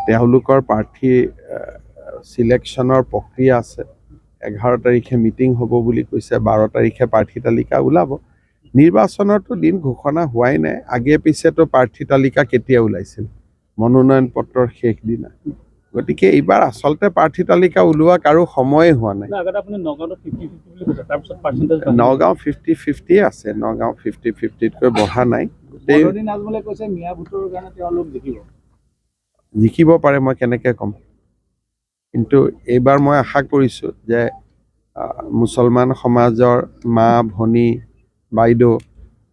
তেওঁলোকৰ প্ৰাৰ্থী সিলেকশ্যনৰ প্ৰক্ৰিয়া আছে 11 তাৰিখে মিটিং হ'ব বুলি কৈছে 12 তাৰিখে প্ৰাৰ্থী তালিকা ওলাব নিৰ্বাচনৰতো দিন ঘোষণা হোৱাই নাই আগে পিছেতো প্ৰাৰ্থী তালিকা কেতিয়া ওলাইছিল মনোনয়ন পত্ৰৰ শেষ দিনা গতিকে এইবাৰ আচলতে প্ৰাৰ্থী তালিকা ওলোৱা কাৰো সময় হোৱা নাই নগাঁও 50-50 আছে নগাঁও 50-50 কৈ বঢ়া নাই জিকিব পাৰে মই কেনেকৈ ক'ম কিন্তু এইবাৰ মই আশা কৰিছোঁ যে মুছলমান সমাজৰ মা ভনী বাইদেউ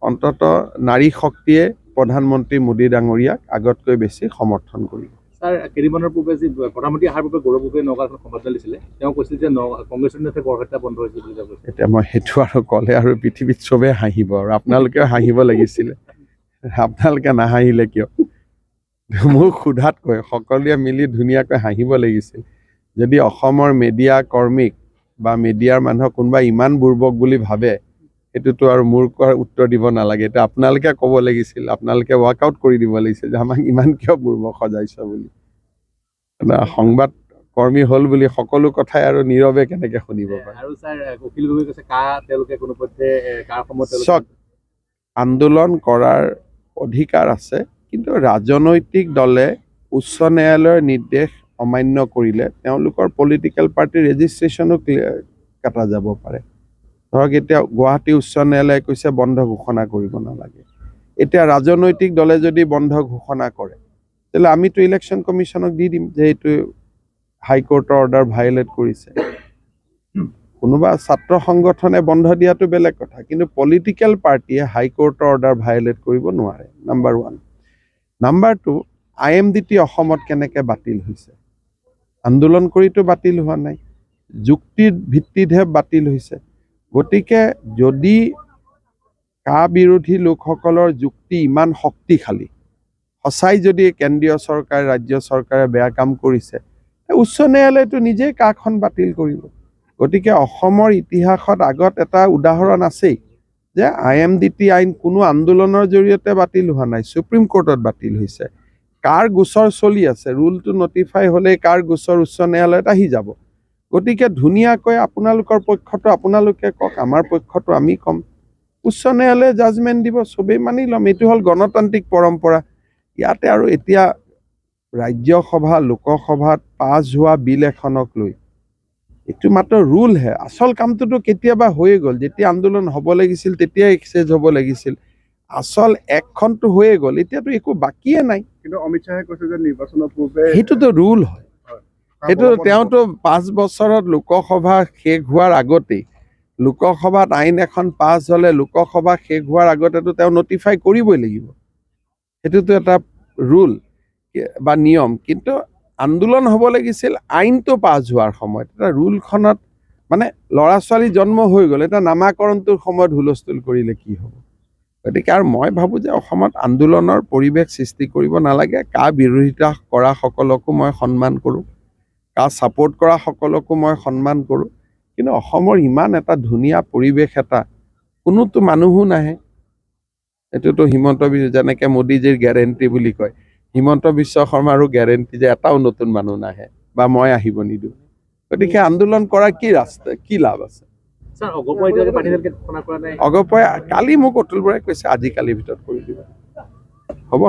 অন্তত নাৰী শক্তিয়ে প্ৰধানমন্ত্ৰী মোদী ডাঙৰীয়াক আগতকৈ বেছি সমৰ্থন কৰিব স্যাৰ কেইদিনমানৰ পূৰ্বে যি প্ৰধানমন্ত্ৰী অহাৰ পূৰ্বে গৌৰৱগগৈয়ে নগাঁৱত সংবাদ দিছিলে তেওঁ কৈছিল যে কংগ্ৰেছৰ নেতা বৰহত্যা বন্ধ হৈছে বুলি কৈছে এতিয়া মই সেইটো আৰু ক'লে আৰু পৃথিৱীত চবেই হাঁহিব আৰু আপোনালোকেও হাঁহিব লাগিছিলে আপোনালোকে নাহাঁহিলে কিয় মোক সোধাতকৈ সকলোৱে মিলি ধুনীয়াকৈ হাঁহিব লাগিছিল যদি অসমৰ মিডিয়া কৰ্মীক বা মিডিয়াৰ মানুহক কোনোবা ইমান বুৰ্বক বুলি ভাবে এইটোতো আৰু মোৰ উত্তৰ দিব নালাগে এটা আপোনালোকে ক'ব লাগিছিল আপোনালোকে ৱাৰ্কআউট কৰি দিব লাগিছিল যে আমাক ইমান কিয় বুৰ্বক সজাইছ বুলি সংবাদ কৰ্মী হ'ল বুলি সকলো কথাই আৰু নীৰৱে কেনেকৈ শুনিব পাৰে আৰু স্যাৰ অখিল গগৈ কৈছে তেওঁলোকে কোনোপধ্যে কাৰ সময়ত আন্দোলন কৰাৰ অধিকাৰ আছে কিন্তু ৰাজনৈতিক দলে উচ্চ ন্যায়ালয়ৰ নিৰ্দেশ অমান্য কৰিলে তেওঁলোকৰ পলিটিকেল পাৰ্টি ৰেজিষ্ট্ৰেশ্যনো কাটা যাব পাৰে ধৰক এতিয়া গুৱাহাটী উচ্চ ন্যায়ালয়ে কৈছে বন্ধ ঘোষণা কৰিব নালাগে এতিয়া ৰাজনৈতিক দলে যদি বন্ধ ঘোষণা কৰে তেতিয়াহ'লে আমিতো ইলেকশ্যন কমিশ্যনক দি দিম যে এইটো হাইকোৰ্টৰ অৰ্ডাৰ ভায়োলেট কৰিছে কোনোবা ছাত্ৰ সংগঠনে বন্ধ দিয়াটো বেলেগ কথা কিন্তু পলিটিকেল পাৰ্টিয়ে হাইকোৰ্টৰ অৰ্ডাৰ ভায়োলেট কৰিব নোৱাৰে নাম্বাৰ 1 নাম্বাৰ 2 IMDT অসমত কেনেকৈ বাতিল হৈছে আন্দোলন কৰিতো বাতিল হোৱা নাই যুক্তিৰ ভিত্তিতহে বাতিল হৈছে গতিকে যদি কা বিৰোধী লোকসকলৰ যুক্তি ইমান শক্তিশালী সঁচাই যদি কেন্দ্ৰীয় চৰকাৰ ৰাজ্য চৰকাৰে বেয়া কাম কৰিছে উচ্চ ন্যায়ালয়টো নিজেই কাখন বাতিল কৰিব গতিকে অসমৰ ইতিহাসত আগত এটা উদাহৰণ আছেই যে IMDT আইন কোনো আন্দোলনৰ জৰিয়তে বাতিল হোৱা নাই সুপ্ৰিম কোৰ্টত বাতিল হৈছে কাৰ গোচৰ চলি আছে ৰুলটো নটিফাই হ'লে কাৰ গোচৰ উচ্চ ন্যায়ালয়ত আহি যাব গতিকে ধুনীয়াকৈ আপোনালোকৰ পক্ষটো আপোনালোকে কওক আমাৰ পক্ষটো আমি কম উচ্চ ন্যায়ালয়ে জাজমেণ্ট দিব চবেই মানি ল'ম এইটো হ'ল গণতান্ত্ৰিক পৰম্পৰা ইয়াতে আৰু এতিয়া ৰাজ্যসভা লোকসভাত পাছ হোৱা বিল এখনক লৈ এইটো মাত্ৰ ৰুলহে আচল কামটোতো কেতিয়াবা হৈয়ে গ'ল যেতিয়া আন্দোলন হ'ব লাগিছিল তেতিয়াই এক্সেজ হ'ব লাগিছিল আচল একখনটো হৈয়ে গ'ল এতিয়াতো একো বাকিয়ে নাই কিন্তু অমিত শ্বাহে কৈছে যে নিৰ্বাচনৰ পূৰ্বে সেইটোতো ৰুল হয় সেইটো তেওঁতো 5 বছৰত লোকসভা শেষ হোৱাৰ আগতেই লোকসভাত আইন এখন পাছ হ'লে লোকসভা শেষ হোৱাৰ আগতেতো তেওঁ নটিফাই কৰিবই লাগিব সেইটোতো এটা ৰুল বা নিয়ম কিন্তু আন্দোলন হ'ব লাগিছিল আইনটো পাছ হোৱাৰ সময়ত এটা ৰুলখনত মানে ল'ৰা ছোৱালী জন্ম হৈ গ'ল এটা নামাকৰণটোৰ সময়ত হুলস্থুল কৰিলে কি হ'ব গতিকে আৰু মই ভাবোঁ যে অসমত আন্দোলনৰ পৰিৱেশ সৃষ্টি কৰিব নালাগে কা বিৰোধিতা কৰা সকলকো মই সন্মান কৰোঁ কা ছাপোৰ্ট কৰা সকলকো মই সন্মান কৰোঁ কিন্তু অসমৰ ইমান এটা ধুনীয়া পৰিৱেশ এটা কোনোতো মানুহো নাহে এইটোতো হিমন্ত যেনেকৈ মোদীজীৰ গেৰেণ্টি বুলি কয় হিমন্ত বিশ্ব শৰ্মাৰো গেৰেণ্টি যে এটাও নতুন মানুহ নাহে বা মই আহিব নিদিওঁ গতিকে আন্দোলন কৰা কি লাভ আছে অগপই কালি মোক অতুল বৰাই কৈছে আজি কালিৰ ভিতৰত কৰি দিব হ'ব